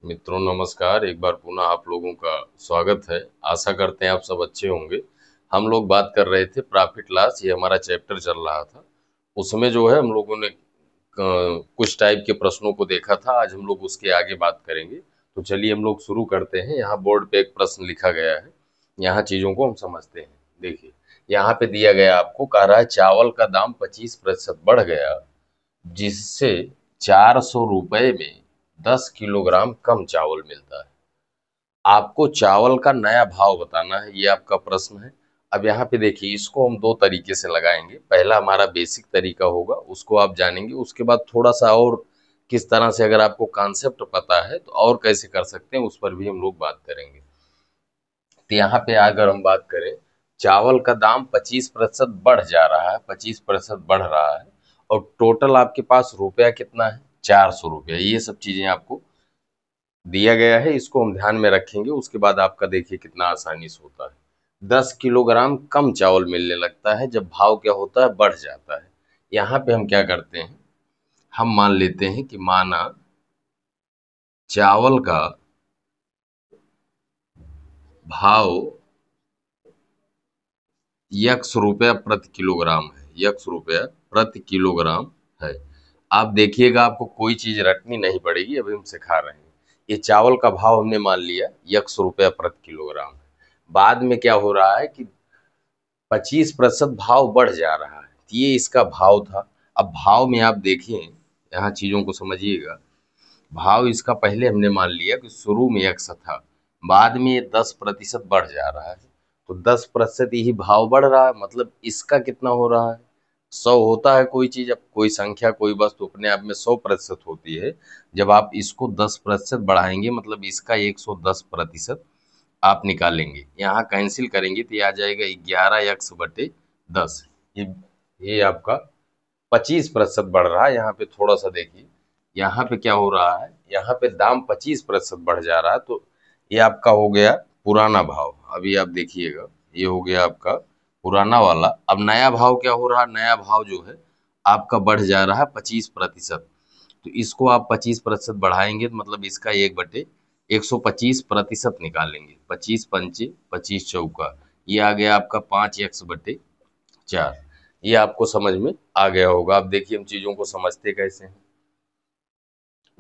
मित्रों नमस्कार। एक बार पुनः आप लोगों का स्वागत है। आशा करते हैं आप सब अच्छे होंगे। हम लोग बात कर रहे थे प्रॉफिट लॉस, ये हमारा चैप्टर चल रहा था। उसमें जो है हम लोगों ने कुछ टाइप के प्रश्नों को देखा था। आज हम लोग उसके आगे बात करेंगे। तो चलिए हम लोग शुरू करते हैं। यहाँ बोर्ड पे एक प्रश्न लिखा गया है, यहाँ चीजों को हम समझते हैं। देखिए, यहाँ पे दिया गया आपको कह रहा है चावल का दाम 25% बढ़ गया, जिससे 400 रुपए में 10 किलोग्राम कम चावल मिलता है। आपको चावल का नया भाव बताना है, ये आपका प्रश्न है। अब यहाँ पे देखिए, इसको हम दो तरीके से लगाएंगे। पहला हमारा बेसिक तरीका होगा, उसको आप जानेंगे। उसके बाद थोड़ा सा और किस तरह से, अगर आपको कॉन्सेप्ट पता है तो और कैसे कर सकते हैं, उस पर भी हम लोग बात करेंगे। तो यहाँ पे अगर हम बात करें, चावल का दाम 25% बढ़ जा रहा है, 25% बढ़ रहा है, और टोटल आपके पास रुपया कितना है, 400 रुपया। ये सब चीजें आपको दिया गया है, इसको हम ध्यान में रखेंगे। उसके बाद आपका देखिए कितना आसानी से होता है। 10 किलोग्राम कम चावल मिलने लगता है जब भाव क्या होता है, बढ़ जाता है। यहाँ पे हम क्या करते हैं, हम मान लेते हैं कि माना चावल का भाव ₹1 प्रति किलोग्राम है, ₹1 प्रति किलोग्राम है। आप देखिएगा, आपको कोई चीज रटनी नहीं पड़ेगी, अभी हम सिखा रहे हैं। ये चावल का भाव हमने मान लिया ₹1 प्रति किलोग्राम है। बाद में क्या हो रहा है कि 25% भाव बढ़ जा रहा है, तो ये इसका भाव था। अब भाव में आप देखें, यहाँ चीजों को समझिएगा। भाव इसका पहले हमने मान लिया कि शुरू में 100 था, बाद में ये 10% बढ़ जा रहा है। तो 10% ही भाव बढ़ रहा है, मतलब इसका कितना हो रहा है, 100 होता है कोई चीज। अब कोई संख्या, कोई वस्तु अपने आप में 100% होती है। जब आप इसको 10% बढ़ाएंगे, मतलब इसका 110% आप निकालेंगे। यहाँ कैंसिल करेंगे तो ये आ जाएगा 11x/10। ये आपका 25% बढ़ रहा है। यहाँ पे थोड़ा सा देखिए, यहाँ पे क्या हो रहा है, यहाँ पे दाम 25% बढ़ जा रहा है। तो ये आपका हो गया पुराना भाव। अभी आप देखिएगा, ये हो गया आपका पुराना वाला। अब नया भाव क्या हो रहा है, नया भाव जो है आपका बढ़ जा रहा है 25%। तो इसको आप 25% बढ़ाएंगे तो मतलब इसका 1/125% निकालेंगे। 25×5 25×4, ये आ गया आपका 5x/4। ये आपको समझ में आ गया होगा। अब देखिए हम चीजों को समझते कैसे हैं।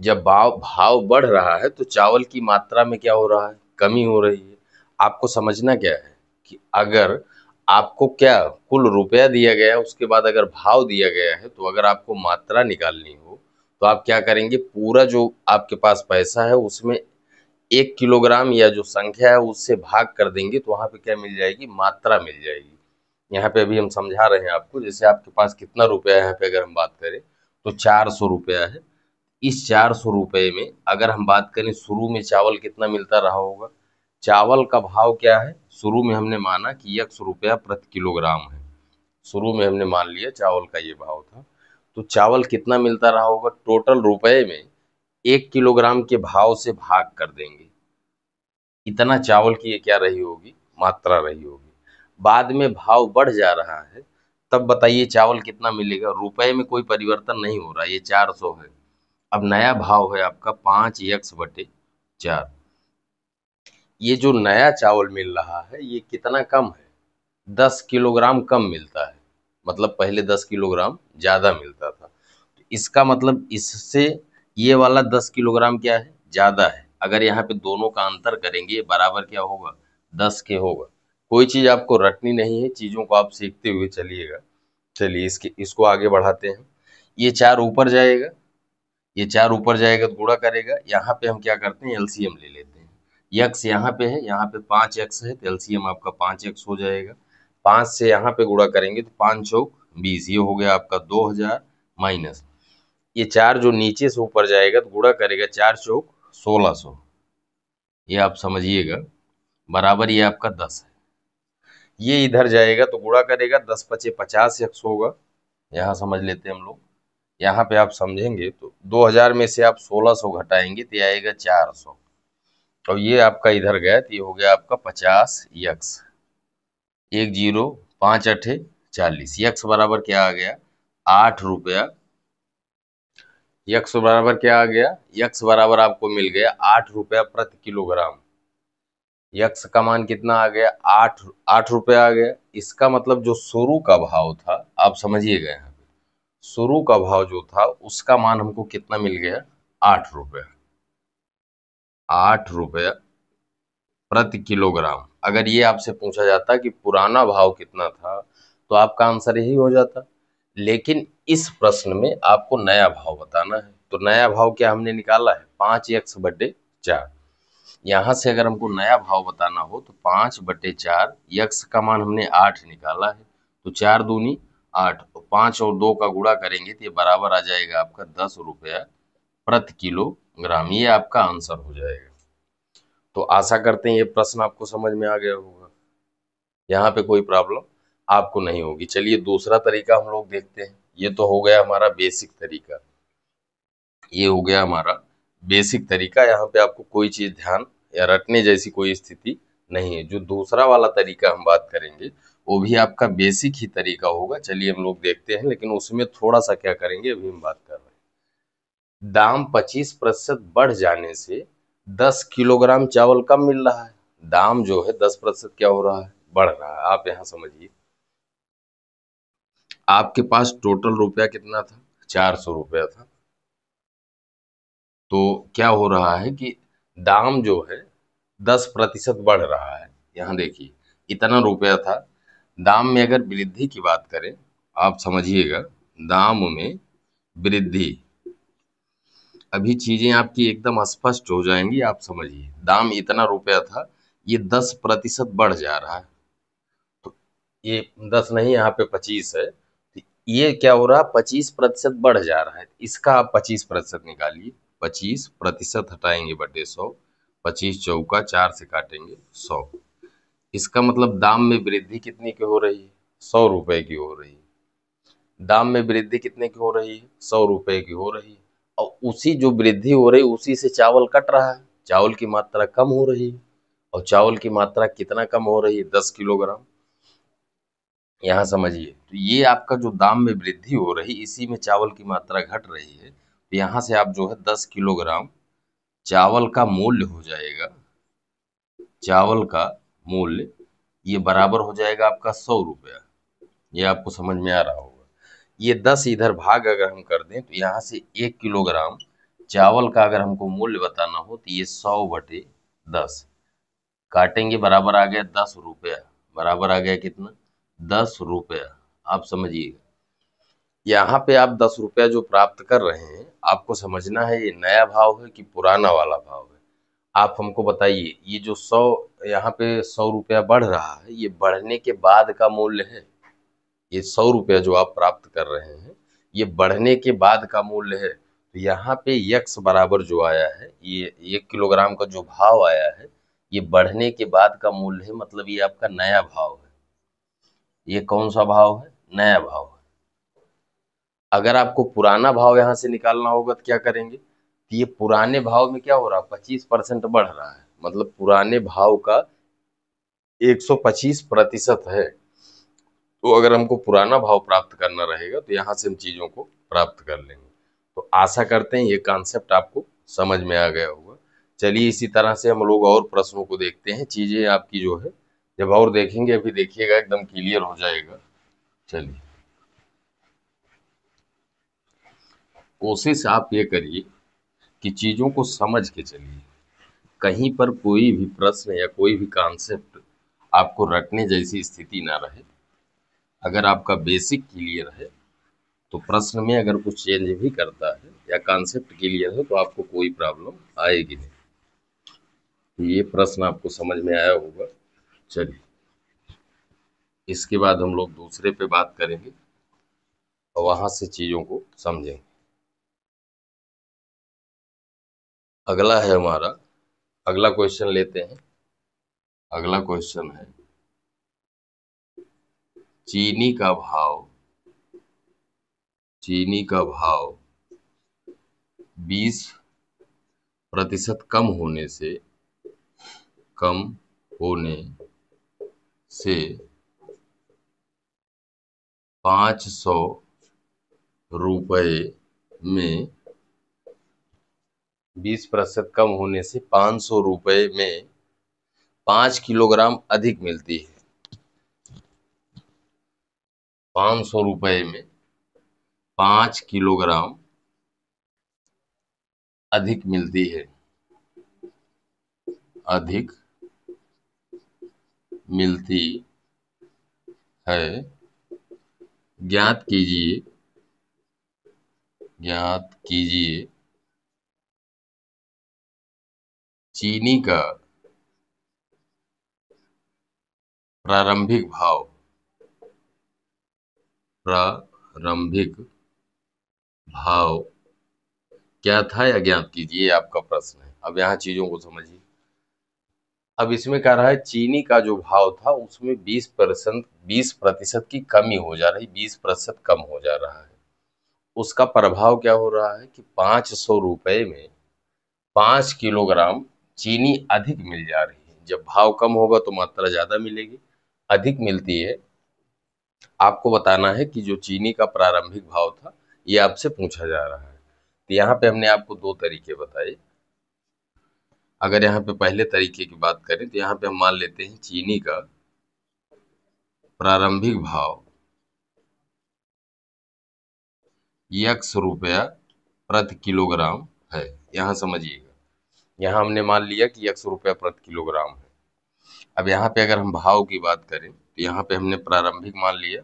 जब भाव भाव बढ़ रहा है तो चावल की मात्रा में क्या हो रहा है, कमी हो रही है। आपको समझना क्या है कि अगर आपको क्या कुल रुपया दिया गया है, उसके बाद अगर भाव दिया गया है, तो अगर आपको मात्रा निकालनी हो तो आप क्या करेंगे, पूरा जो आपके पास पैसा है उसमें 1 किलोग्राम या जो संख्या है उससे भाग कर देंगे, तो वहां पे क्या मिल जाएगी, मात्रा मिल जाएगी। यहाँ पे अभी हम समझा रहे हैं आपको। जैसे आपके पास कितना रुपया है, यहाँ पे अगर हम बात करें तो 400 रुपया है। इस 400 रुपये में अगर हम बात करें, शुरू में चावल कितना मिलता रहा होगा, चावल का भाव क्या है, शुरू में हमने माना कि ₹1 प्रति किलोग्राम है। शुरू में हमने मान लिया चावल का ये भाव था। तो चावल कितना मिलता रहा होगा, टोटल रुपए में 1 किलोग्राम के भाव से भाग कर देंगे। इतना चावल की ये क्या रही होगी, मात्रा रही होगी। बाद में भाव बढ़ जा रहा है, तब बताइए चावल कितना मिलेगा। रुपए में कोई परिवर्तन नहीं हो रहा, ये 400 है। अब नया भाव है आपका 5x/4। ये जो नया चावल मिल रहा है ये कितना कम है, 10 किलोग्राम कम मिलता है। मतलब पहले 10 किलोग्राम ज्यादा मिलता था, तो इसका मतलब इससे ये वाला 10 किलोग्राम क्या है, ज्यादा है। अगर यहाँ पे दोनों का अंतर करेंगे, ये बराबर क्या होगा, 10 के होगा। कोई चीज आपको रटनी नहीं है, चीजों को आप सीखते हुए चलिएगा। चलिए इसको आगे बढ़ाते हैं। ये 4 ऊपर जाएगा, ये 4 ऊपर जाएगा तो गुणा करेगा। यहाँ पे हम क्या करते हैं, एलसीएम ले लेते हैं। यक्स यहाँ पे है, यहाँ पे 5x है, तो एलसीएम आपका 5x हो जाएगा। 5 से यहाँ पे गुणा करेंगे तो 5 चौक 20, ये हो गया आपका 2000 माइनस। ये 4 जो नीचे से ऊपर जाएगा तो गुणा करेगा, 4 चौक 1600, ये आप समझिएगा, बराबर ये आपका 10 है। ये इधर जाएगा तो गुणा करेगा, 10×5 50x होगा। यहाँ समझ लेते हैं हम लोग। यहाँ पे आप समझेंगे तो 2000 में से आप 1600 घटाएंगे तो ये आएगा 400। और ये आपका इधर गया तो ये हो गया आपका 50x। 10 5 8 40, यक्स बराबर क्या आ गया, ₹8 यक्स बराबर क्या आ गया, यक्स बराबर आपको मिल गया 8 रुपया प्रति किलोग्राम। यक्स का मान कितना आ गया, 8 रुपया आ गया। इसका मतलब जो शुरू का भाव था, आप समझिएगा यहाँ पे, शुरू का भाव जो था उसका मान हमको कितना मिल गया, 8 रुपया। 8 रुपया प्रति किलोग्राम। अगर ये आपसे पूछा जाता कि पुराना भाव कितना था तो आपका आंसर यही हो जाता। लेकिन इस प्रश्न में आपको नया भाव बताना है, तो नया भाव क्या हमने निकाला है, 5x/4। यहाँ से अगर हमको नया भाव बताना हो तो 5/4, यक्स का मान हमने 8 निकाला है, तो 4 दूनी 8, 5 और 2 का गुणा करेंगे तो ये बराबर आ जाएगा आपका 10 रुपया प्रति किलोग्राम। ये आपका आंसर हो जाएगा। तो आशा करते हैं ये प्रश्न आपको समझ में आ गया होगा, यहाँ पे कोई प्रॉब्लम आपको नहीं होगी। चलिए दूसरा तरीका हम लोग देखते हैं। ये तो हो गया हमारा बेसिक तरीका, ये हो गया हमारा बेसिक तरीका। यहाँ पे आपको कोई चीज ध्यान या रटने जैसी कोई स्थिति नहीं है। जो दूसरा वाला तरीका हम बात करेंगे वो भी आपका बेसिक ही तरीका होगा। चलिए हम लोग देखते हैं, लेकिन उसमें थोड़ा सा क्या करेंगे, अभी हम बात कर रहे हैं। दाम 25% बढ़ जाने से 10 किलोग्राम चावल कम मिल रहा है। दाम जो है 10% क्या हो रहा है, बढ़ रहा है। आप यहाँ समझिए, आपके पास टोटल रुपया कितना था, 400 रुपया था। तो क्या हो रहा है कि दाम जो है 10% बढ़ रहा है। यहाँ देखिए इतना रुपया था। दाम में अगर वृद्धि की बात करें, आप समझिएगा, दाम में वृद्धि, अभी चीजें आपकी एकदम स्पष्ट हो जाएंगी। आप समझिए, दाम इतना रुपया था, ये 10% बढ़ जा रहा है। तो ये 10 नहीं, यहाँ पे 25 है, तो ये क्या हो रहा है, 25% बढ़ जा रहा है। इसका आप 25% निकालिए। 25% हटाएंगे बटे 100, 25 चौका 4 से काटेंगे 100। इसका मतलब दाम में वृद्धि कितनी की हो रही है, 100 रुपए की हो रही है। दाम में वृद्धि कितने की हो रही है, 100 रुपए की हो रही है। और उसी जो वृद्धि हो रही है उसी से चावल कट रहा है, चावल की मात्रा कम हो रही है। और चावल की मात्रा कितना कम हो रही है, 10 किलोग्राम। यहाँ समझिए, तो ये आपका जो दाम में वृद्धि हो रही, इसी में चावल की मात्रा घट रही है। तो यहाँ से आप जो है 10 किलोग्राम चावल का मूल्य हो जाएगा, चावल का मूल्य ये बराबर हो जाएगा आपका 100 रुपया। ये आपको समझ में आ रहा होगा। ये 10 इधर भाग अगर हम कर दें तो यहाँ से 1 किलोग्राम चावल का अगर हमको मूल्य बताना हो तो ये 100/10 काटेंगे, बराबर आ गया 10 रुपया। बराबर आ गया कितना, 10 रुपया। आप समझिएगा, यहाँ पे आप 10 रुपया जो प्राप्त कर रहे हैं, आपको समझना है ये नया भाव है कि पुराना वाला भाव है। आप हमको बताइए, ये जो 100, यहाँ पे 100 रुपया बढ़ रहा है, ये बढ़ने के बाद का मूल्य है। ये 100 रुपया जो आप प्राप्त कर रहे हैं, ये बढ़ने के बाद का मूल्य है। तो यहाँ पे यक्स बराबर जो आया है, ये 1 किलोग्राम का जो भाव आया है, ये बढ़ने के बाद का मूल्य है, मतलब ये आपका नया भाव है। ये कौन सा भाव है, नया भाव है। अगर आपको पुराना भाव यहाँ से निकालना होगा तो क्या करेंगे, तो ये पुराने भाव में क्या हो रहा है, 25% बढ़ रहा है, मतलब पुराने भाव का 125% है। तो अगर हमको पुराना भाव प्राप्त करना रहेगा तो यहाँ से हम चीजों को प्राप्त कर लेंगे। तो आशा करते हैं ये कॉन्सेप्ट आपको समझ में आ गया होगा। चलिए इसी तरह से हम लोग और प्रश्नों को देखते हैं। चीजें आपकी जो है जब और देखेंगे, अभी देखिएगा एकदम क्लियर हो जाएगा। चलिए, कोशिश आप ये करिए कि चीजों को समझ के चलिए। कहीं पर कोई भी प्रश्न या कोई भी कॉन्सेप्ट आपको रटने जैसी स्थिति ना रहे। अगर आपका बेसिक क्लियर है तो प्रश्न में अगर कुछ चेंज भी करता है या कॉन्सेप्ट क्लियर है तो आपको कोई प्रॉब्लम आएगी नहीं। तो ये प्रश्न आपको समझ में आया होगा। चलिए, इसके बाद हम लोग दूसरे पे बात करेंगे और वहां से चीजों को समझेंगे। अगला है हमारा, अगला क्वेश्चन लेते हैं। अगला क्वेश्चन है, चीनी का भाव, चीनी का भाव 20% कम होने से 500 रुपये में 20% कम होने से 500 रुपए में 5 किलोग्राम अधिक मिलती है। 500 रुपए में 5 किलोग्राम अधिक मिलती है। अधिक मिलती है। ज्ञात कीजिए। ज्ञात कीजिए चीनी का प्रारंभिक भाव। प्रारंभिक भाव क्या था या ज्ञात कीजिए, आपका प्रश्न है। अब यहाँ चीजों को समझिए। अब इसमें कह रहा है चीनी का जो भाव था उसमें 20% की कमी हो जा रही, 20% कम हो जा रहा है। उसका प्रभाव क्या हो रहा है कि 500 रुपए में 5 किलोग्राम चीनी अधिक मिल जा रही है। जब भाव कम होगा तो मात्रा ज्यादा मिलेगी, अधिक मिलती है। आपको बताना है कि जो चीनी का प्रारंभिक भाव था ये आपसे पूछा जा रहा है। तो यहाँ पे हमने आपको दो तरीके बताए। अगर यहाँ पे पहले तरीके की बात करें तो यहाँ पे हम मान लेते हैं चीनी का प्रारंभिक भाव x रुपया प्रति किलोग्राम है। यहाँ समझिएगा, यहाँ हमने मान लिया कि x रुपया प्रति किलोग्राम है। अब यहाँ पे अगर हम भाव की बात करें तो यहाँ पे हमने प्रारंभिक मान लिया,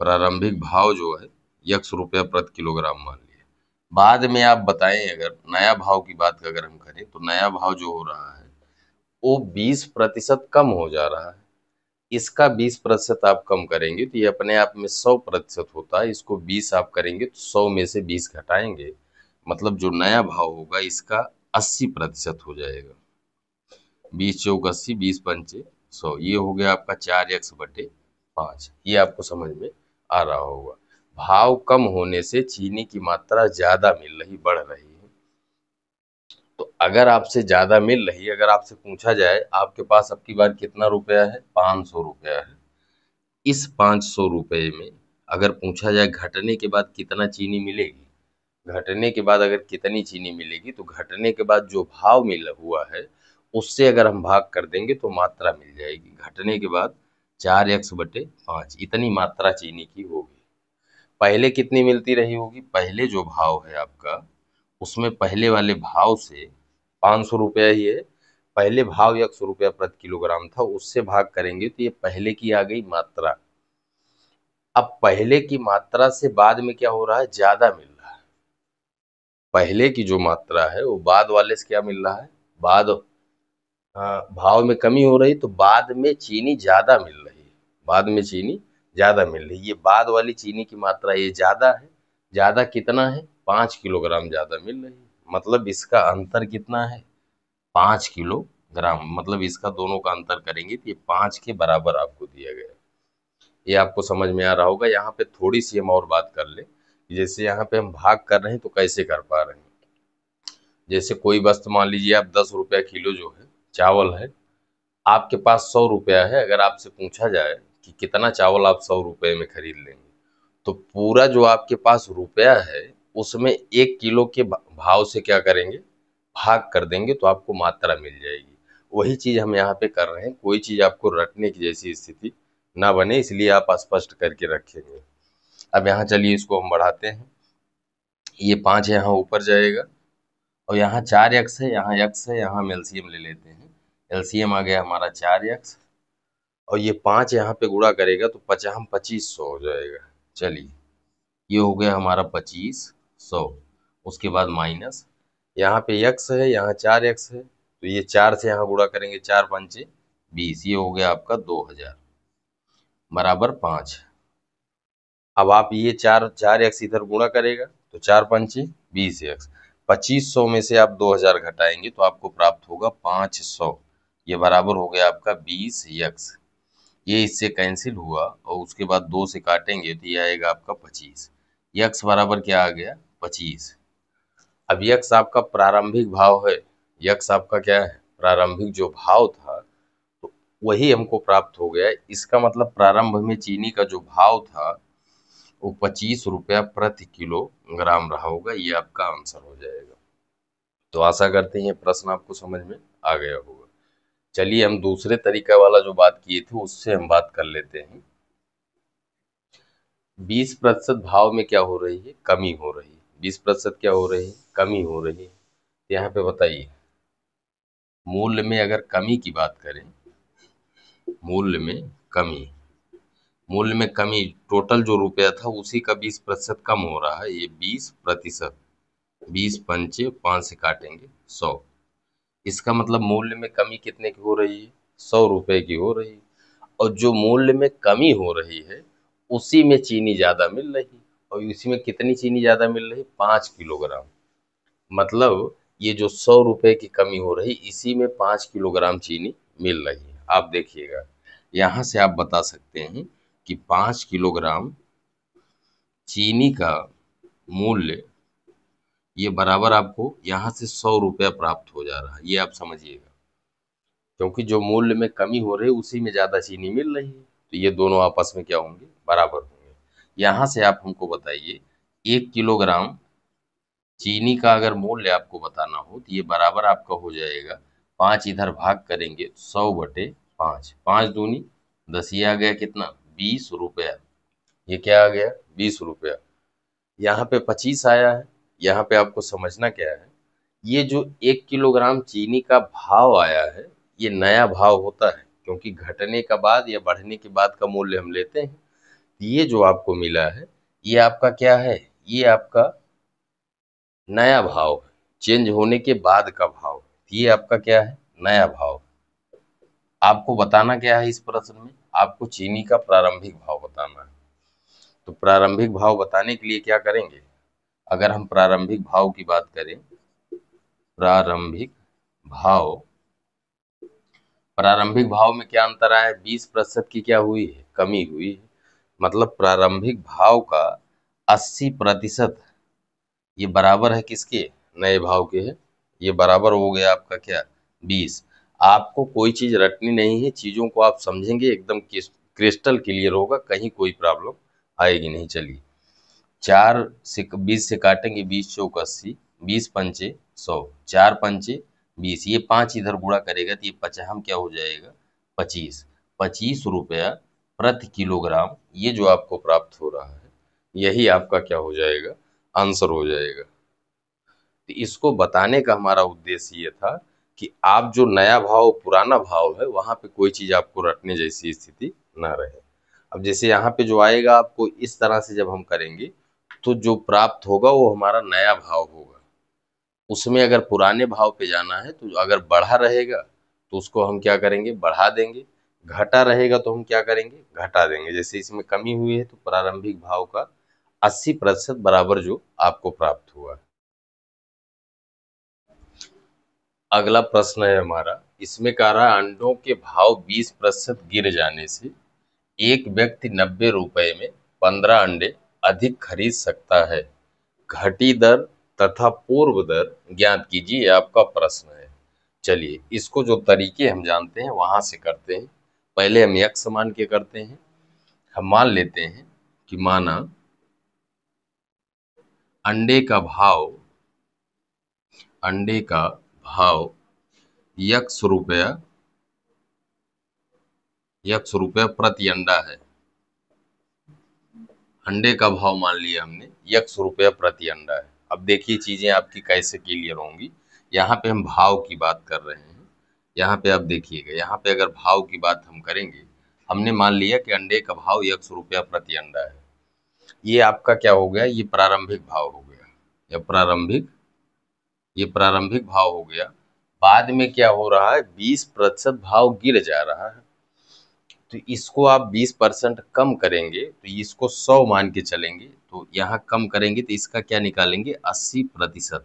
प्रारंभिक भाव जो है x रुपया प्रति किलोग्राम मान लिया। बाद में आप बताएं अगर नया भाव की बात अगर हम करें तो नया भाव जो हो रहा है वो 20% कम हो जा रहा है। इसका 20% आप कम करेंगे तो ये अपने आप में 100% होता है। इसको 20 आप करेंगे तो 100 में से 20 घटाएंगे, मतलब जो नया भाव होगा इसका 80% हो जाएगा। 20 चौक 80, 20 पंचे 100, ये हो गया आपका 4x/5। ये आपको समझ में आ रहा होगा। भाव कम होने से चीनी की मात्रा ज्यादा मिल रही, बढ़ रही है। तो अगर आपसे ज्यादा मिल रही, अगर आपसे पूछा जाए आपके पास अब की बार कितना रुपया है, 500 रुपया है, इस 500 रुपये में अगर पूछा जाए घटने के बाद कितना चीनी मिलेगी, घटने के बाद अगर कितनी चीनी मिलेगी, तो घटने के बाद जो भाव मिला हुआ है उससे अगर हम भाग कर देंगे तो मात्रा मिल जाएगी। घटने के बाद 4x/5 इतनी मात्रा चीनी की होगी। पहले कितनी मिलती रही होगी, पहले जो भाव है आपका उसमें पहले वाले भाव से 500 रुपया ही है, पहले भाव 100 रुपया प्रति किलोग्राम था, उससे भाग करेंगे तो ये पहले की आ गई मात्रा। अब पहले की मात्रा से बाद में क्या हो रहा है, ज्यादा मिल रहा है। पहले की जो मात्रा है वो बाद वाले से क्या मिल रहा है, बाद भाव में कमी हो रही तो बाद में चीनी ज्यादा मिल रही है। बाद में चीनी ज्यादा मिल रही है। ये बाद वाली चीनी की मात्रा ये ज्यादा है। ज्यादा कितना है, 5 किलोग्राम ज्यादा मिल रही है। मतलब इसका अंतर कितना है, 5 किलोग्राम। मतलब इसका दोनों का अंतर करेंगे तो ये 5 के बराबर आपको दिया गया। ये आपको समझ में आ रहा होगा। यहाँ पे थोड़ी सी हम और बात कर ले, जैसे यहाँ पे हम भाग कर रहे हैं तो कैसे कर पा रहे हैं। जैसे कोई वस्तु मान लीजिए आप 10 रुपया किलो जो है चावल है, आपके पास 100 रुपया है। अगर आपसे पूछा जाए कि कितना चावल आप 100 रुपये में खरीद लेंगे, तो पूरा जो आपके पास रुपया है उसमें 1 किलो के भाव से क्या करेंगे, भाग कर देंगे तो आपको मात्रा मिल जाएगी। वही चीज हम यहाँ पे कर रहे हैं। कोई चीज आपको रटने की जैसी स्थिति ना बने, इसलिए आप स्पष्ट करके रखेंगे। अब यहाँ चलिए इसको हम बढ़ाते हैं। ये 5 यहाँ ऊपर जाएगा और यहाँ 4x है, यहाँ x है, यहाँ हम एलसीएम ले लेते हैं। एलसीएम आ गया हमारा 4x और ये 5 यहाँ पे गुणा करेगा तो 2500 हो जाएगा। चलिए ये हो गया हमारा 2500। उसके बाद माइनस, यहाँ पे x है, यहाँ 4x है, तो ये 4 से यहाँ गुणा करेंगे, 4 पंचे 20, ये हो गया आपका 2000 बराबर 5। अब आप ये 4x इधर गुणा करेगा तो 4 पंचे 20x, 2500 में से आप 2000 घटाएंगे तो आपको प्राप्त होगा 500। ये बराबर हो गया आपका 20x। ये इससे कैंसिल हुआ और उसके बाद 2 से काटेंगे तो ये आएगा आपका 25। x बराबर क्या आ गया, 25। अब x आपका प्रारंभिक भाव है। x आपका क्या है, प्रारंभिक जो भाव था, तो वही हमको प्राप्त हो गया। इसका मतलब प्रारंभ में चीनी का जो भाव था वो 25 रुपया प्रति किलोग्राम रहा होगा। ये आपका आंसर हो जाएगा। तो आशा करते हैं ये प्रश्न आपको समझ में आ गया होगा। चलिए हम दूसरे तरीका वाला जो बात किए थे उससे हम बात कर लेते हैं। 20% भाव में क्या हो रही है? कमी हो रही है। 20% क्या हो रही है? कमी हो रही है। यहाँ पे बताइए, मूल्य में अगर कमी की बात करें, मूल्य में कमी, मूल्य में कमी, टोटल जो रुपया था उसी का 20% कम हो रहा है। ये 20%, 20 पंचे 5 से काटेंगे 100। इसका मतलब मूल्य में कमी कितने की हो रही है? 100 रुपए की हो रही है। और जो मूल्य में कमी हो रही है उसी में चीनी ज्यादा मिल रही है। और इसी में कितनी चीनी ज्यादा मिल रही है? 5 किलोग्राम। मतलब ये जो 100 रुपए की कमी हो रही, इसी में 5 किलोग्राम चीनी मिल रही है। आप देखिएगा, यहाँ से आप बता सकते हैं कि 5 किलोग्राम चीनी का मूल्य ये बराबर आपको यहाँ से 100 रुपया प्राप्त हो जा रहा है। ये आप समझिएगा, क्योंकि जो मूल्य में कमी हो रही है उसी में ज्यादा चीनी मिल रही है, तो ये दोनों आपस में क्या होंगे? बराबर होंगे। यहाँ से आप हमको बताइए, 1 किलोग्राम चीनी का अगर मूल्य आपको बताना हो तो ये बराबर आपका हो जाएगा, 5 इधर भाग करेंगे 100/5, 5 दूनी 10, ये आ गया कितना? 20 रुपया। ये क्या आ गया? 20 रुपया। यहाँ पे 25 आया है। यहाँ पे आपको समझना क्या है, ये जो 1 किलोग्राम चीनी का भाव आया है ये नया भाव होता है, क्योंकि घटने का बाद या बढ़ने के बाद का मूल्य हम लेते हैं। ये जो आपको मिला है ये आपका क्या है? ये आपका नया भाव है, चेंज होने के बाद का भाव। ये आपका क्या है? नया भाव। आपको बताना क्या है इस प्रश्न में? आपको चीनी का प्रारंभिक भाव बताना है। तो प्रारंभिक भाव बताने के लिए क्या करेंगे? अगर हम प्रारंभिक भाव की बात करें, प्रारंभिक भाव, प्रारंभिक भाव में क्या अंतर आया है? 20% की क्या हुई है? कमी हुई है। मतलब प्रारंभिक भाव का 80% ये बराबर है किसके? नए भाव के है। ये बराबर हो गया आपका क्या? 20। आपको कोई चीज रटनी नहीं है, चीजों को आप समझेंगे एकदम क्रिस्टल क्लियर होगा, कहीं कोई प्रॉब्लम आएगी नहीं। चलिए, 4 से 20 से काटेंगे, 20 चौक 80, 20 पंचे 100, 4 पंचे 20, ये 5 इधर गुणा करेगा तो ये पचाम क्या हो जाएगा? 25। 25 रुपया प्रति किलोग्राम ये जो आपको प्राप्त हो रहा है, यही आपका क्या हो जाएगा? आंसर हो जाएगा। तो इसको बताने का हमारा उद्देश्य ये था कि आप जो नया भाव पुराना भाव है वहां पे कोई चीज आपको रटने जैसी स्थिति ना रहे। अब जैसे यहाँ पे जो आएगा आपको इस तरह से जब हम करेंगे तो जो प्राप्त होगा वो हमारा नया भाव होगा। उसमें अगर पुराने भाव पे जाना है तो अगर बढ़ा रहेगा तो उसको हम क्या करेंगे? बढ़ा देंगे। घटा रहेगा तो हम क्या करेंगे? घटा देंगे। जैसे इसमें कमी हुई है तो प्रारंभिक भाव का 80% बराबर जो आपको प्राप्त हुआ। अगला प्रश्न है हमारा, इसमें कह रहा है अंडों के भाव 20% गिर जाने से एक व्यक्ति 90 रुपए में 15 अंडे अधिक खरीद सकता है। घटी दर तथा पूर्व दर ज्ञात कीजिए, ये आपका प्रश्न है। चलिए, इसको जो तरीके हम जानते हैं वहां से करते हैं। पहले हम यक्ष मान के करते हैं। हम मान लेते हैं कि माना अंडे का भाव, अंडे का भाव यक्ष रुपया, यक्ष रुपया प्रति अंडा है। अंडे का भाव मान लिया हमने यक्ष रुपया प्रति अंडा है। अब देखिए चीजें आपकी कैसे क्लियर होंगी। यहाँ पे हम भाव की बात कर रहे हैं। यहाँ पे आप देखिएगा, यहाँ पे अगर भाव की बात हम करेंगे, हमने मान लिया कि अंडे का भाव यक्ष रुपया प्रति अंडा है। ये आपका क्या हो गया? ये प्रारंभिक भाव हो गया, या प्रारंभिक, ये प्रारंभिक भाव हो गया। बाद में क्या हो रहा है? 20% भाव गिर जा रहा है, तो इसको आप 20% कम करेंगे तो इसको 100 मान के चलेंगे, तो यहाँ कम करेंगे तो इसका क्या निकालेंगे? 80%।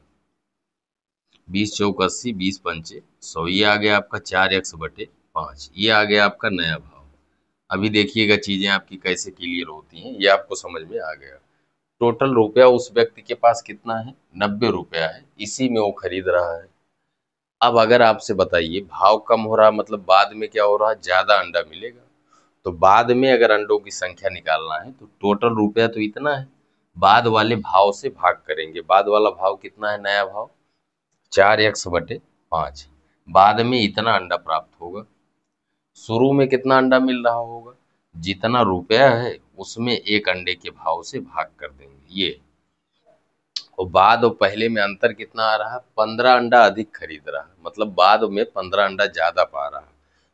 20 चौक 80, 20 पंचे 100, ये आ गया आपका 4x/5। ये आ गया आपका नया भाव। अभी देखिएगा चीजें आपकी कैसे क्लियर होती हैं, ये आपको समझ में आ गया। टोटल रुपया उस व्यक्ति के पास कितना है? 90 रुपया है, इसी में वो खरीद रहा है। अब अगर आपसे बताइए भाव कम हो रहा मतलब बाद में क्या हो रहा है? ज्यादा अंडा मिलेगा। तो बाद में अगर अंडों की संख्या निकालना है तो टोटल रुपया तो इतना है, बाद वाले भाव से भाग करेंगे। बाद वाला भाव कितना है? नया भाव 4x/5। बाद में इतना अंडा प्राप्त होगा। शुरू में कितना अंडा मिल रहा होगा, जितना रुपया है उसमें एक अंडे के भाव से भाग कर देंगे ये। और बाद और पहले में अंतर कितना आ रहा है, 15 अंडा अधिक खरीद रहा है, मतलब बाद में 15 अंडा ज्यादा पा रहा है।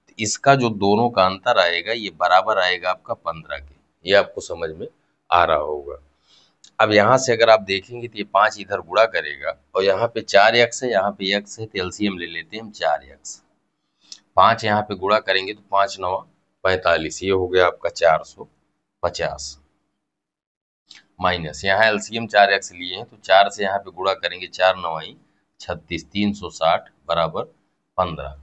तो इसका जो दोनों का अंतर आएगा ये बराबर आएगा आपका 15 के। ये आपको समझ में आ रहा होगा। अब यहाँ से अगर आप देखेंगे तो ये 5 इधर गुणा करेगा और यहाँ पे 4x है, यहाँ पे x है, तो एलसीएम ले लेते हैं हम 4x। 5 यहाँ पे गुणा करेंगे तो 5 9 45, ये हो गया आपका 450 माइनस यहाँ एलसीएम 4x लिए हैं तो 4 से यहाँ पे गुणा करेंगे 4 9 36, 360 बराबर 15।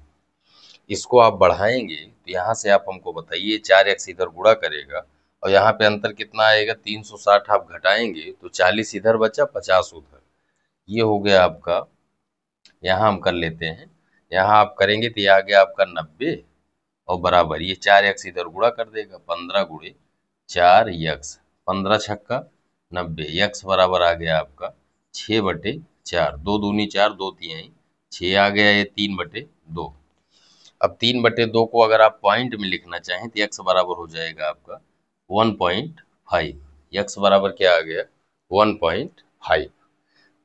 इसको आप बढ़ाएंगे तो यहाँ से आप हमको बताइए 4x इधर गुणा करेगा और यहाँ पे अंतर कितना आएगा, 360 आप घटाएंगे तो 40 इधर बचा, 50 उधर। ये हो गया आपका, यहाँ हम कर लेते हैं, यहाँ आप करेंगे तो ये आ गया आपका 90 और बराबर ये 4x इधर गुणा कर देगा, 15 गुणे 4x, 15 छक्का 90, x बराबर आ गया आपका 6/4, 2 दूनी 4, 2 तिहाई 6 आ गया, ये 3/2। अब 3/2 को अगर आप पॉइंट में लिखना चाहें तो x बराबर हो जाएगा आपका 1.5। x बराबर क्या आ गया, 1.5।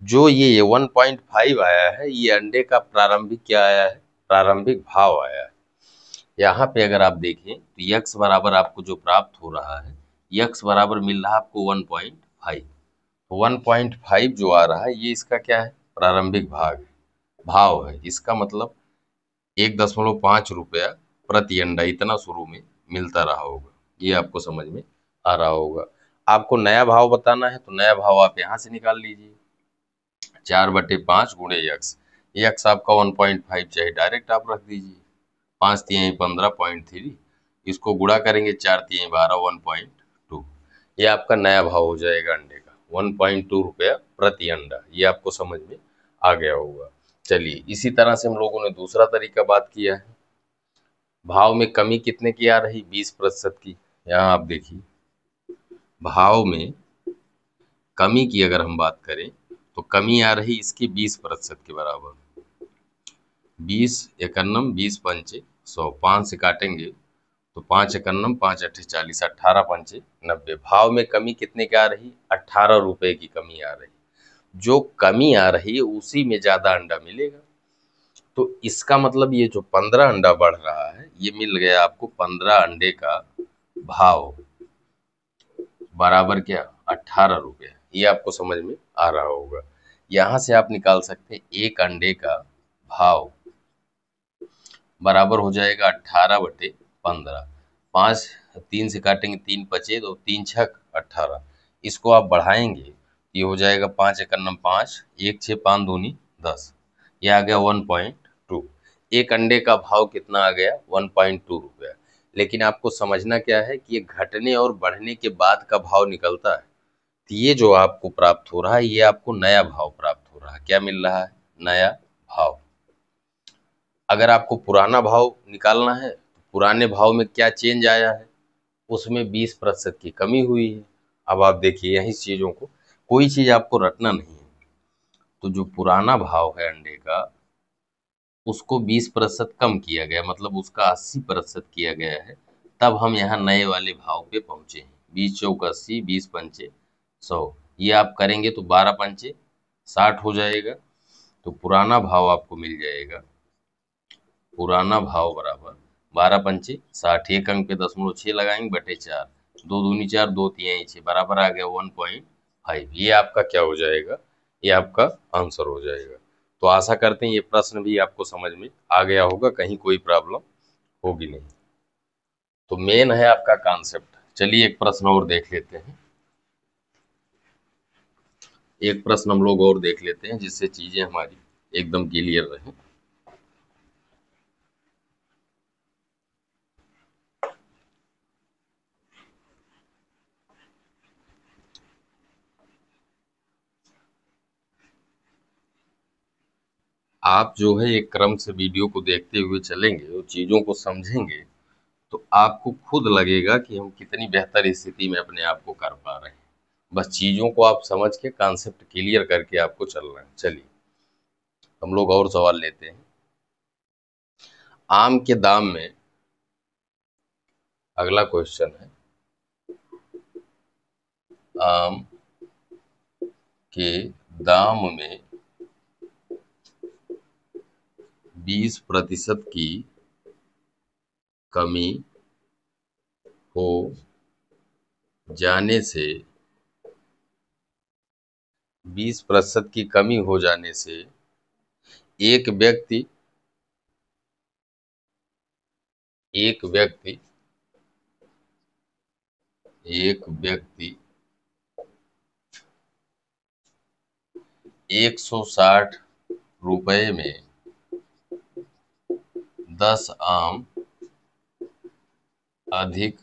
जो ये 1.5 आया है ये अंडे का प्रारंभिक क्या आया है, प्रारंभिक भाव आया है। यहाँ पे अगर आप देखें तो x बराबर आपको जो प्राप्त हो रहा है, x बराबर मिल रहा है आपको 1.5। तो 1.5 जो आ रहा है ये इसका क्या है, प्रारंभिक भाव है। इसका मतलब 1.5 रुपया प्रति अंडा इतना शुरू में मिलता रहा होगा। ये आपको समझ में आ रहा होगा। आपको नया भाव बताना है तो नया भाव आप यहाँ से निकाल लीजिए, 4/5 गुणे x आपका 1.5 चाहिए, डायरेक्ट आप रख दीजिए, 5 तिहाई 15.3, इसको गुणा करेंगे 4 तिहाई 12, 1.2। ये आपका नया भाव हो जाएगा अंडे का, 1.2 रुपया प्रति अंडा। ये आपको समझ में आ गया होगा। चलिए इसी तरह से हम लोगों ने दूसरा तरीका बात किया है, भाव में कमी कितने की आ रही, 20% की। यहाँ आप देखिए भाव में कमी की अगर हम बात करें तो कमी आ रही इसकी 20% के बराबर। 20 एकन्नम 20 पंचे 100, 5 से काटेंगे तो 5 एकन्नम 5 अट्ठे 40, 18 पंचे 90। भाव में कमी कितने की आ रही, 18 रुपए की कमी आ रही। जो कमी आ रही है उसी में ज्यादा अंडा मिलेगा। तो इसका मतलब ये जो 15 अंडा बढ़ रहा है ये मिल गया आपको 15 अंडे का भाव बराबर क्या, 18 रुपये। ये आपको समझ में आ रहा होगा। यहाँ से आप निकाल सकते हैं एक अंडे का भाव बराबर हो जाएगा 18/15। 5 3 से काटेंगे 3 बचे तो 3 छक 18। इसको आप बढ़ाएंगे ये हो जाएगा 5 एकन्नम 5, 1 6 5 दूनी 10। ये आ गया 1.2। एक अंडे का भाव कितना आ गया, 1.2 रुपया। लेकिन आपको समझना क्या है कि ये घटने और बढ़ने के बाद का भाव निकलता है। तो ये जो आपको प्राप्त हो रहा है ये आपको नया भाव प्राप्त हो रहा है। क्या मिल रहा है, नया भाव। अगर आपको पुराना भाव निकालना है तो पुराने भाव में क्या चेंज आया है, उसमें 20% की कमी हुई है। अब आप देखिए यही चीजों को, कोई चीज आपको रटना नहीं है। तो जो पुराना भाव है अंडे का उसको 20% कम किया गया, मतलब उसका 80% किया गया है। तब हम यहाँ नए वाले भाव पे पहुंचे हैं। 20 चौक 80, 20 पंचे 100। ये आप करेंगे तो 12 पंचे 60 हो जाएगा। तो पुराना भाव आपको मिल जाएगा, पुराना भाव बराबर 12 पंचे 60, एक अंक पे 0.6 लगाएंगे बटे 4, 2 दूनी 4, 2 तिहाई 6 बराबर आ गया 1.5। ये आपका क्या हो जाएगा, ये आपका आंसर हो जाएगा। तो आशा करते हैं ये प्रश्न भी आपको समझ में आ गया होगा, कहीं कोई प्रॉब्लम होगी नहीं। तो मेन है आपका कॉन्सेप्ट। चलिए एक प्रश्न और देख लेते हैं, एक प्रश्न हम लोग और देख लेते हैं जिससे चीजें हमारी एकदम क्लियर रहे। आप जो है एक क्रम से वीडियो को देखते हुए चलेंगे और चीजों को समझेंगे तो आपको खुद लगेगा कि हम कितनी बेहतर स्थिति में अपने आप को कर पा रहे हैं। बस चीजों को आप समझ के कॉन्सेप्ट क्लियर करके आपको चलना है। चलिए हम लोग और सवाल लेते हैं। आम के दाम में, अगला क्वेश्चन है, आम के दाम में 20% की कमी हो जाने से 20% की कमी हो जाने से एक व्यक्ति एक व्यक्ति एक व्यक्ति 160 रुपए में 10 आम अधिक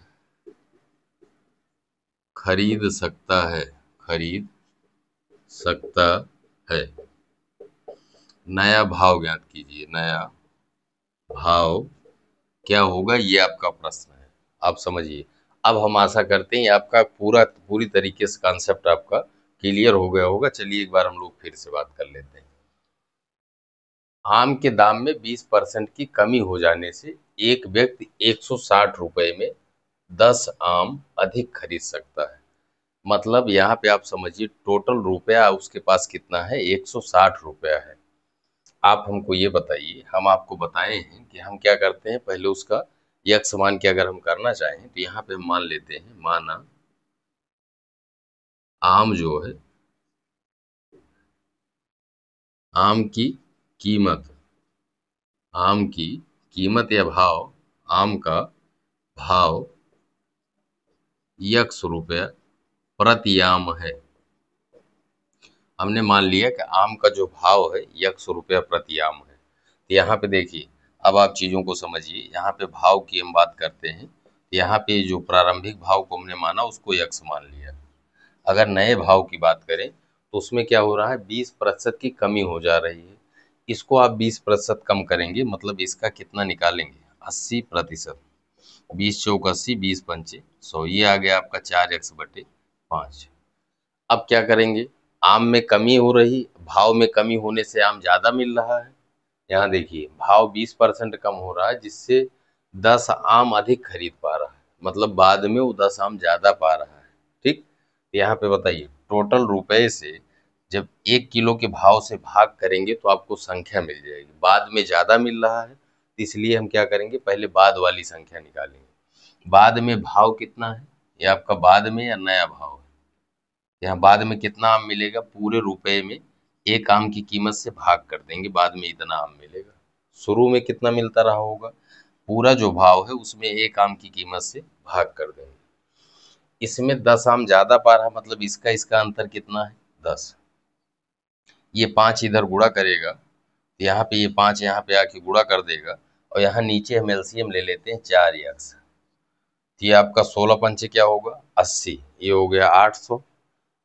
खरीद सकता है। नया भाव ज्ञात कीजिए। नया भाव क्या होगा, ये आपका प्रश्न है। आप समझिए। अब हम आशा करते हैं ये आपका पूरी तरीके से कॉन्सेप्ट आपका क्लियर हो गया होगा। चलिए एक बार हम लोग फिर से बात कर लेते हैं। आम के दाम में 20% की कमी हो जाने से एक व्यक्ति 160 रुपए में 10 आम अधिक खरीद सकता है। मतलब यहाँ पे आप समझिए टोटल रुपया उसके पास कितना है, 160 रुपया है। आप हमको ये बताइए, हम आपको बताए हैं कि हम क्या करते हैं, पहले उसका यक्स मान के अगर हम करना चाहें तो यहाँ पे हम मान लेते हैं, माना आम जो है, आम की कीमत आम की कीमत या भाव, आम का भाव यक्स रुपया प्रति आम है। हमने मान लिया कि आम का जो भाव है यक्स रुपया प्रति आम है। तो यहाँ पे देखिए, अब आप चीज़ों को समझिए। यहाँ पे भाव की हम बात करते हैं, यहाँ पे जो प्रारंभिक भाव को हमने माना उसको यक्स मान लिया। अगर नए भाव की बात करें तो उसमें क्या हो रहा है, 20% की कमी हो जा रही है। इसको आप 20% कम करेंगे, मतलब इसका कितना निकालेंगे, 80%। 20 चौक 80, 20 पंचे 100, ये आ गया आपका 4x/5। अब क्या करेंगे, आम में कमी हो रही, भाव में कमी होने से आम ज़्यादा मिल रहा है। यहाँ देखिए भाव 20% कम हो रहा है, जिससे 10 आम अधिक खरीद पा रहा है, मतलब बाद में वो 10 आम ज़्यादा पा रहा है। ठीक, यहाँ पे बताइए टोटल रुपए से जब 1 किलो के भाव से भाग करेंगे तो आपको संख्या मिल जाएगी। बाद में ज़्यादा मिल रहा है, इसलिए हम क्या करेंगे, पहले बाद वाली संख्या निकालेंगे। बाद में भाव कितना है, ये आपका बाद में या नया भाव है। यहाँ बाद में कितना आम मिलेगा, पूरे रुपए में एक आम की कीमत से भाग कर देंगे, बाद में इतना आम मिलेगा। शुरू में कितना मिलता रहा होगा, पूरा जो भाव है उसमें एक आम की कीमत से भाग कर देंगे। इसमें 10 आम ज्यादा पा रहा, मतलब इसका अंतर कितना है, 10। ये 5 इधर गुणा करेगा, यहाँ पे ये 5 यहाँ पे आके गुणा कर देगा, और यहाँ नीचे हम एलसीएम ले लेते हैं 4x। ये आपका 16 पंचे क्या होगा, 80, ये हो गया 800।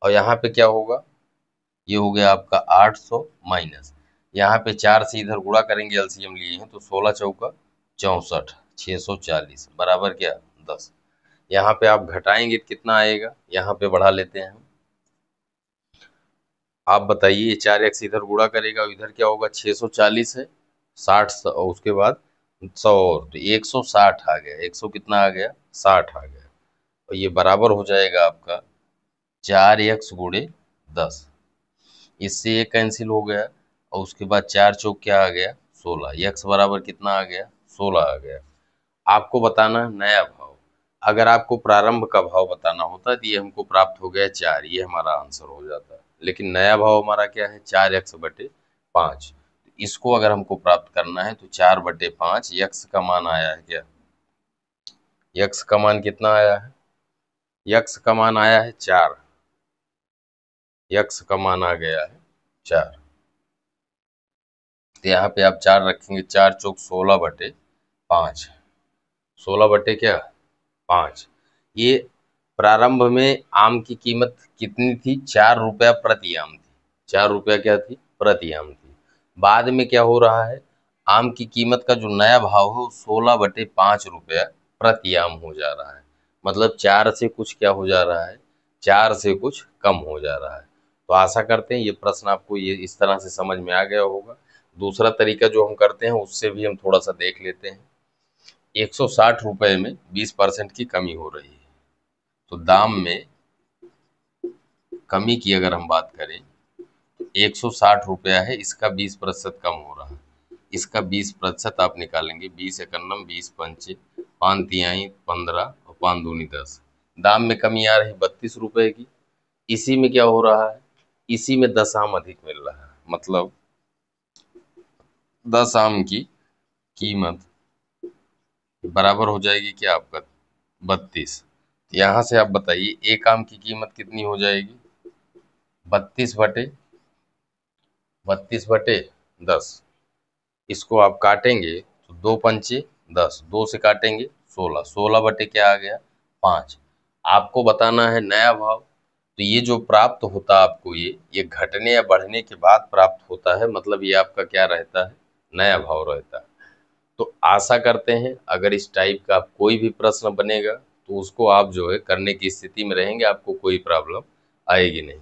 और यहाँ पे क्या होगा, ये हो गया आपका 800 माइनस, यहाँ पे 4 से इधर गुणा करेंगे, एलसीएम लिए हैं तो 16 चौका 64, 640 बराबर क्या, 10। यहाँ पे आप घटाएंगे तो कितना आएगा, यहाँ पे बढ़ा लेते हैं हम। आप बताइए, ये 4x इधर गुणा करेगा और इधर क्या होगा, 640 है, 60 और उसके बाद 100, तो 160 आ गया। 100 कितना आ गया, 60 आ गया। और ये बराबर हो जाएगा आपका 4x गुणे 10। इससे ये कैंसिल हो गया, और उसके बाद 4 चौक क्या आ गया, 16। यक्स बराबर कितना आ गया, 16 आ गया। आपको बताना है नया भाव। अगर आपको प्रारंभ का भाव बताना होता तो ये हमको प्राप्त हो गया 4, ये हमारा आंसर हो जाता। लेकिन नया भाव हमारा क्या है, 4x/5। इसको अगर हमको प्राप्त करना है तो 4/5, यक्स का मान आया है क्या, यक्स का मान कितना आया है, यक्स का मान आया है 4। यक्स का मान आ गया है 4। तो यहाँ पे आप 4 रखेंगे, 4 चौक 16/5, 16/5। ये प्रारंभ में आम की कीमत कितनी थी, 4 रुपया प्रति आम थी। 4 रुपया क्या थी, प्रति आम थी। बाद में क्या हो रहा है, आम की कीमत का जो नया भाव है वो 16/5 रुपया प्रति आम हो जा रहा है। मतलब 4 से कुछ क्या हो जा रहा है, 4 से कुछ कम हो जा रहा है। तो आशा करते हैं ये प्रश्न आपको ये इस तरह से समझ में आ गया होगा। दूसरा तरीका जो हम करते हैं उससे भी हम थोड़ा सा देख लेते हैं। 160 रुपए में 20% की कमी हो रही है, तो दाम में कमी की अगर हम बात करें तो 160 रुपया है, इसका 20% कम हो रहा है। इसका 20% आप निकालेंगे, 20 एकन्नम 20 पंचे 5 तिहाई 15 और 5 दूनी 10। दाम में कमी आ रही 32 रुपए की। इसी में क्या हो रहा है, इसी में 10 आम अधिक मिल रहा है, मतलब 10 आम की कीमत बराबर हो जाएगी क्या आपका 32। यहाँ से आप बताइए एक आम की कीमत कितनी हो जाएगी, 32/10। इसको आप काटेंगे तो 2 पंचे 10, 2 से काटेंगे 16, 16 बटे क्या आ गया 5। आपको बताना है नया भाव, तो ये जो प्राप्त होता है आपको, ये घटने या बढ़ने के बाद प्राप्त होता है, मतलब ये आपका क्या रहता है, नया भाव रहता है। तो आशा करते हैं अगर इस टाइप का कोई भी प्रश्न बनेगा तो उसको आप जो है करने की स्थिति में रहेंगे, आपको कोई प्रॉब्लम आएगी नहीं।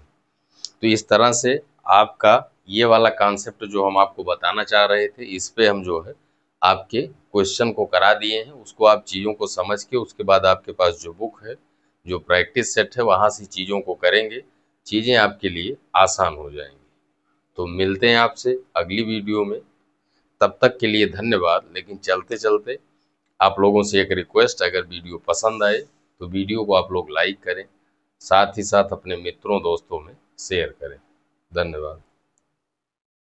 तो इस तरह से आपका ये वाला कॉन्सेप्ट जो हम आपको बताना चाह रहे थे, इस पे हम जो है आपके क्वेश्चन को करा दिए हैं। उसको आप चीज़ों को समझ के उसके बाद आपके पास जो बुक है, जो प्रैक्टिस सेट है, वहाँ से चीज़ों को करेंगे, चीज़ें आपके लिए आसान हो जाएंगी। तो मिलते हैं आपसे अगली वीडियो में, तब तक के लिए धन्यवाद। लेकिन चलते चलते आप लोगों से एक रिक्वेस्ट, अगर वीडियो पसंद आए तो वीडियो को आप लोग लाइक करें, साथ ही साथ अपने मित्रों दोस्तों में शेयर करें। धन्यवाद।